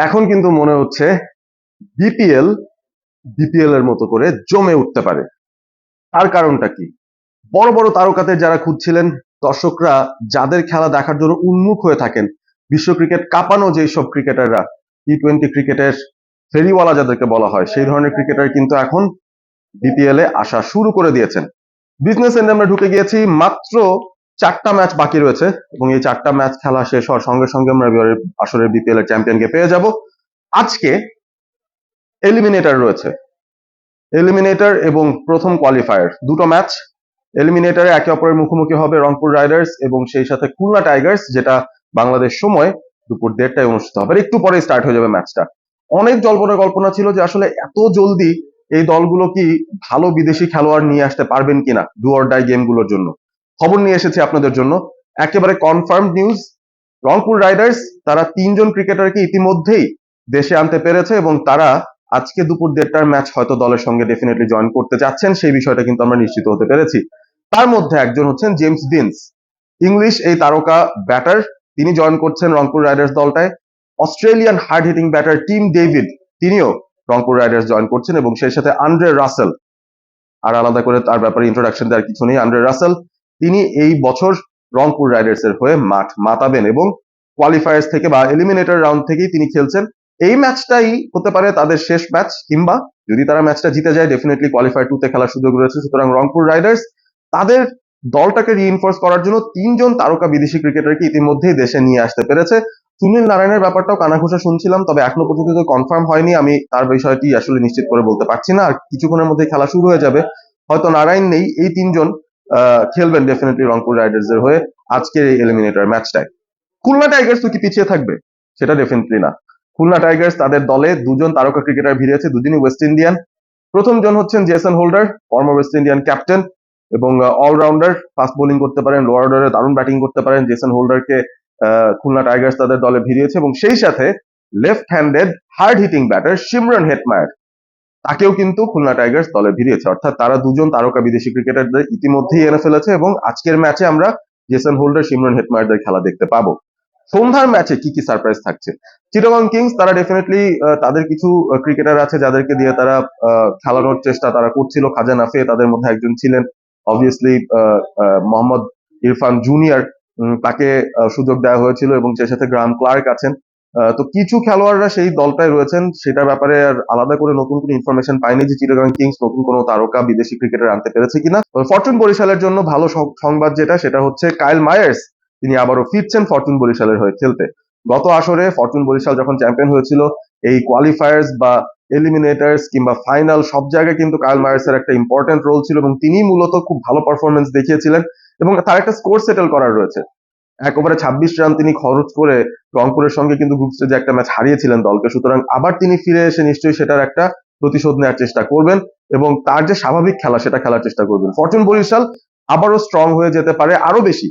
এখন কিন্তু মনে হচ্ছে বিপিএল এর মতো করে জমে উঠতে পারে। তার কারণটা কি? বড় বড় তারকাদের যারা খুঁজছিলেন, দর্শকরা যাদের খেলা দেখার জন্য উন্মুখ হয়ে থাকেন, বিশ্ব ক্রিকেট কাঁপানো যেসব ক্রিকেটাররা, টি-20 ক্রিকেটের ফেরিওয়ালা যাদেরকে বলা হয়, সেই ধরনের ক্রিকেটার কিন্তু এখন বিপিএল এ আসা শুরু করে দিয়েছেন। বিজনেস এন্ডে আমরা ঢুকে গিয়েছি, মাত্র 4টা ম্যাচ বাকি রয়েছে এবং এই 4টা ম্যাচ খেলা শেষ হওয়ার সঙ্গে সঙ্গে আমরা আসরের বিপিএল এর চ্যাম্পিয়নকে পেয়ে যাব। আজকে এলিমিনেটর রয়েছে, এলিমিনেটর এবং প্রথম কোয়ালিফায়ার, দুটো ম্যাচ। এলিমিনেটরে একে অপরের মুখোমুখি হবে রংপুর রাইডার্স এবং সেই সাথে খুলনা টাইগার্স, যেটা বাংলাদেশ সময় দুপুর 1:30টায় অনুষ্ঠিত হবে। একটু পরে স্টার্ট হয়ে যাবে ম্যাচটা। অনেক কল্পনা ছিল যে আসলে এত জলদি এই দলগুলো কি ভালো বিদেশি খেলোয়াড় নিয়ে আসতে পারবেন কিনা ডু অর ডাই গেমগুলোর জন্য। খবর নিয়ে এসেছি আপনাদের জন্য, একেবারে কনফার্ম নিউজ। রংপুর রাইডার্স তারা 3জন ক্রিকেটারকে ইতিমধ্যেই দেশে আনতে পেরেছে এবং তারা আজকে দুপুর 1:30টার ম্যাচ হয়তো দলের সঙ্গে ডেফিনেটলি জয়েন করতে যাচ্ছেন, সেই বিষয়টা কিন্তু আমরা নিশ্চিত হতে পেরেছি। তার মধ্যে একজন হচ্ছেন জেমস ডিন্স, ইংলিশ এই তারকা ব্যাটার, তিনি জয়েন করছেন রংপুর রাইডার্স দলটায়। Australian hard hitting batter Tim David, তিনিও রংপুর রাইডার্স জয়েন করছেন এবং সেই সাথে আন্দ্রে রাসেল, আর আলাদা করে তার ব্যাপারে ইন্ট্রোডাকশন দেওয়ার কিছু নেই। আন্দ্রে রাসেল তিনি এই বছর রংপুর রাইডার্স এর হয়ে মাঠ মাতাবেন এবং কোয়ালিফায়ার্স থেকে বা এলিমিনেটর রাউন্ড থেকেই তিনি খেলছেন। এই ম্যাচটাই হতে পারে তাদের শেষ ম্যাচ, কিংবা যদি তারা ম্যাচটা জিতে যায় ডেফিনেটলি কোয়ালিফায়ার 2 তে খেলার সুযোগ রয়েছে। সুতরাং রংপুর রাইডার্স তাদের দলটাকে রিইনফোর্স করার জন্য 3জন তারকা বিদেশি ক্রিকেটারকে ইতিমধ্যেই দেশে নিয়ে আসতে পেরেছে। সুনীল নারায়ণের ব্যাপারটাও কানাঘুষা শুনছিলাম, তবে এখনো পর্যন্ত কনফার্ম হয়নি, আমি তার বিষয়টি আসলে নিশ্চিত করে বলতে পারছি না। আর কিছুক্ষণের মধ্যে খেলা শুরু হয়ে যাবে, হয়তো নারায়ণ নেই, এই 3জন খেলবেন ডেফিনেটলি রংপুর রাইডার্স এর হয়ে আজকের এই এলিমিনেটর ম্যাচটায়। খুলনা টাইগার্স তো কি পিছিয়ে থাকবে? সেটা ডেফিনেটলি না। খুলনা টাইগার্স তাদের দলে 2জন তারকা ক্রিকেটার ভিড়িয়েছে, দুজনই ওয়েস্ট ইন্ডিয়ান। প্রথম জন হচ্ছেন Jason holder, former West Indian captain এবং অলরাউন্ডার, ফাস্ট বোলিং করতে পারেন, লোয়ার অর্ডারে দারুণ ব্যাটিং করতে পারেন। জেসন হোল্ডারকে খুলনা টাইগার্স তাদের দলে ভিড়িয়েছে এবং সেই সাথে left handed hard hitting batter Shimron Hetmyer, তাকেও কিন্তু খুলনা টাইগার্স দলে ভিড়িয়েছে। অর্থাৎ তারা 2জন তারকা বিদেশি ক্রিকেটারদের ইতিমধ্যেই এনে ফেলেছে এবং আজকের ম্যাচে আমরা জেসন হোল্ডার, শিমরন হেটমায়ারদের খেলা দেখতে পাবো। সন্ধ্যার ম্যাচে কি কি সারপ্রাইজ থাকছে? চিটাগং কিংস তারা ডেফিনেটলি তাদের কিছু ক্রিকেটার আছে যাদেরকে দিয়ে তারা খেলানোর চেষ্টা তারা করছিল। খাজা নাফে তাদের মধ্যে একজন ছিলেন, অবভিয়াসলি মোহাম্মদ ইরফান জুনিয়র, তাকে সুযোগ দেওয়া হয়েছিল এবং সেই সাথে গ্রাহাম ক্লার্ক আছেন। তো কিছু খেলোয়াড়রা সেই দলটায় রয়েছেন, সেটার ব্যাপারে আর আলাদা করে নতুন কোনো ইনফরমেশন পাইনি যে চিটাগং কিংস নতুন কোনো তারকা বিদেশি ক্রিকেটার আনতে পেরেছে কিনা। ফরচুন বরিশালের জন্য ভালো সংবাদ সেটা হচ্ছে কাইল মায়ার্স তিনি আবারও ফিরছেন ফরচুন বরিশালের হয়ে খেলতে। গত আসরে ফরচুন বরিশাল যখন চ্যাম্পিয়ন হয়েছিল, এই কোয়ালিফায়ার্স বা এলিমিনেটার্স কিংবা ফাইনাল সব জায়গায় কিন্তু কাইল মায়ার্সের একটা ইম্পর্টেন্ট রোল ছিল এবং তিনি মূলত খুব ভালো পারফরমেন্স দেখিয়েছিলেন এবং তার একটা স্কোর সেটেল করার রয়েছে। 1 ওভারে 26 রান তিনি খরচ করে রংপুরের সঙ্গে কিন্তু গ্রুপ স্টেজে একটা ম্যাচ হারিয়েছিলেন দলকে। সুতরাং আবার তিনি ফিরে এসে নিশ্চয়ই সেটার একটা প্রতিশোধ নেওয়ার চেষ্টা করবেন এবং তার যে স্বাভাবিক খেলা সেটা খেলার চেষ্টা করবেন। ফরচুন বরিশাল আবারও স্ট্রং হয়ে যেতে পারে আরো বেশি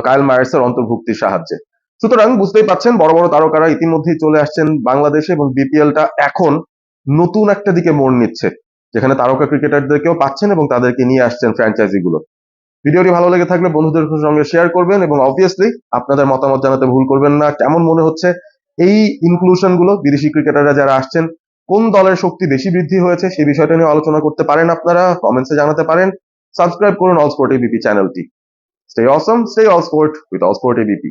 কাইল মায়ার্সের অন্তর্ভুক্তির সাহায্যে। সুতরাং বুঝতেই পাচ্ছেন বড় বড় তারকারা ইতিমধ্যেই চলে আসছেন বাংলাদেশে এবং বিপিএলটা এখন নতুন একটা দিকে মোড় নিচ্ছে, যেখানে তারকা ক্রিকেটারদেরকেও পাচ্ছেন এবং তাদেরকে নিয়ে আসছেন ফ্র্যাঞ্চাইজি গুলো। ভিডিওটি ভালো লেগে থাকলে বন্ধুদের সঙ্গে শেয়ার করবেন এবং অবভিয়াসলি আপনাদের মতামত জানাতে ভুল করবেন না। কেমন মনে হচ্ছে এই ইনক্লুশন গুলো, বিদেশি ক্রিকেটাররা যারা আসছেন, কোন দলের শক্তি বেশি বৃদ্ধি হয়েছে সেই বিষয়টা নিয়ে আলোচনা করতে পারেন, আপনারা কমেন্টসে জানাতে পারেন। সাবস্ক্রাইব করুন অল স্পোর্ট এবিপি চ্যানেলটি। Stay awesome, stay all sport with all sport ABP.